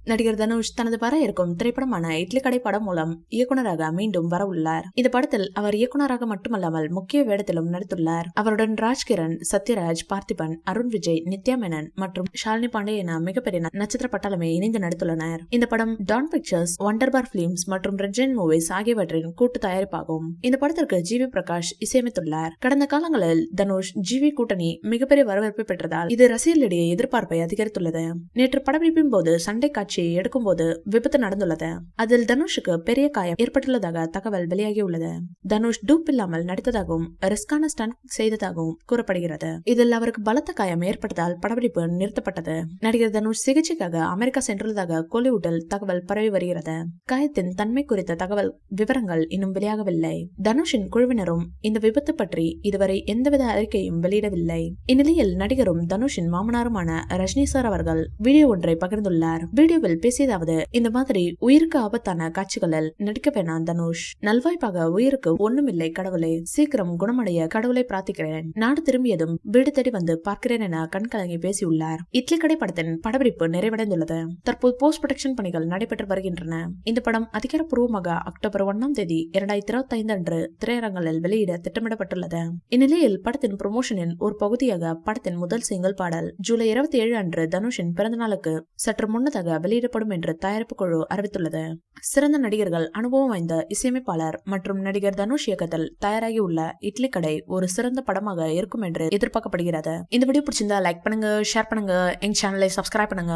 நடிகர் தனுஷ் தனது வர இருக்கும் திரைப்படமான இட்லி கடை படம் மூலம் இயக்குனராக மீண்டும் வர உள்ளார். இந்த படத்தில் அவர் இயக்குனராக மட்டுமல்லாமல் முக்கிய வேடத்திலும் நடித்துள்ளார். அவருடன் ராஜ்கிரண், சத்யராஜ், பார்த்திபன், அருண் விஜய், நித்யா மேனன் மற்றும் ஷாலினி பாண்டே என மிகப்பெரிய நட்சத்திர பட்டாளமே இணைந்து நடித்துள்ளனர். இந்த படம் டான் பிக்சர்ஸ், வண்டர்பார் பிலிம்ஸ் மற்றும் ரெட்ஜெயின் மூவிஸ் ஆகியவற்றின் கூட்டு தயாரிப்பாகும். இந்த படத்திற்கு ஜிவி பிரகாஷ் இசையமைத்துள்ளார். கடந்த காலங்களில் தனுஷ் ஜிவி கூட்டணி மிகப்பெரிய வரவேற்பை பெற்றதால் இது ரசிகர்களிடையே எதிர்பார்ப்பை அதிகரித்துள்ளது. நேற்று படப்பிடிப்பின் போது சண்டை காட்சி எடுக்கும் போது விபத்து நடந்துள்ளது. அதில் தனுஷுக்கு பெரிய காயம் ஏற்பட்டுள்ளதாக தகவல் வெளியாகியுள்ளது. தனுஷ் டூப் இல்லாமல் நடித்ததாகவும் ரிஸ்கான ஸ்டண்ட் செய்ததாகவும் கூறப்படுகிறது. இதில் அவருக்கு பலத்த காயம் ஏற்பட்டதால் படப்பிடிப்பு நிறுத்தப்பட்டது. நடிகர் தனுஷ் சிகிச்சைக்காக அமெரிக்கா சென்றுள்ளதாக கோலிவுட்டில் தகவல் பரவி வருகிறது. காயத்தின் தன்மை குறித்த தகவல் விவரங்கள் இன்னும் வெளியாகவில்லை. தனுஷின் குழுவினரும் இந்த விபத்து பற்றி இதுவரை எந்தவித அறிக்கையும் வெளியிடவில்லை. இந்நிலையில் நடிகரும் தனுஷின் மாமனாருமான ரஜினி சார் அவர்கள் வீடியோ ஒன்றை பகிர்ந்துள்ளார். வீடியோவில் பேசியதாவது, இந்த மாதிரி உயிருக்கு ஆபத்தான காட்சிகளில் நடிக்க வேணாம் தனுஷ். நல்வாய்ப்பாக உயிருக்கு ஒண்ணுமில்லை கடவுளே, சீக்கிரம் குணமடைய கடவுளை பிரார்த்திக்கிறேன். நாடு திரும்பியதும் வீடு தேடி வந்து பார்க்கிறேன் என கண்கலங்கி பேசியுள்ளார். இட்லி கடை படத்தின் படப்பிடிப்பு நிறைவடைந்துள்ளது. தற்போது போஸ்ட் ப்ரொடக்ஷன் பணிகள் நடைபெற்று வருகின்றன. இந்த படம் அதிகாரப்பூர்வமாக அக்டோபர் 1 தேதி 2025 அன்று திரையரங்களில் வெளியிட திட்டமிடப்பட்டுள்ளது. இந்நிலையில் படத்தின் ப்ரமோஷனின் ஒரு பகுதியாக படத்தின் முதல் சிங்கிள் பாடல் ஜூலை 27 அன்று தனுஷின் பிறந்த நாளுக்கு சற்று முன்னதாக வெளியிடப்படும் என்று தயாரிப்பு குழு அறிவித்துள்ளது. சிறந்த நடிகர்கள், அனுபவம் வாய்ந்த இசையமைப்பாளர் மற்றும் நடிகர் தனுஷ் இயக்கத்தில் தயாராகியுள்ள இட்லி கடை ஒரு சிறந்த படமாக இருக்கும் என்று எதிர்பார்க்கப்படுகிறது. இந்த வீடியோ பிடிச்சிருந்தா லைக் பண்ணுங்க, ஷேர் பண்ணுங்க, எங்க சேனலை சப்ஸ்கிரைப் பண்ணுங்க.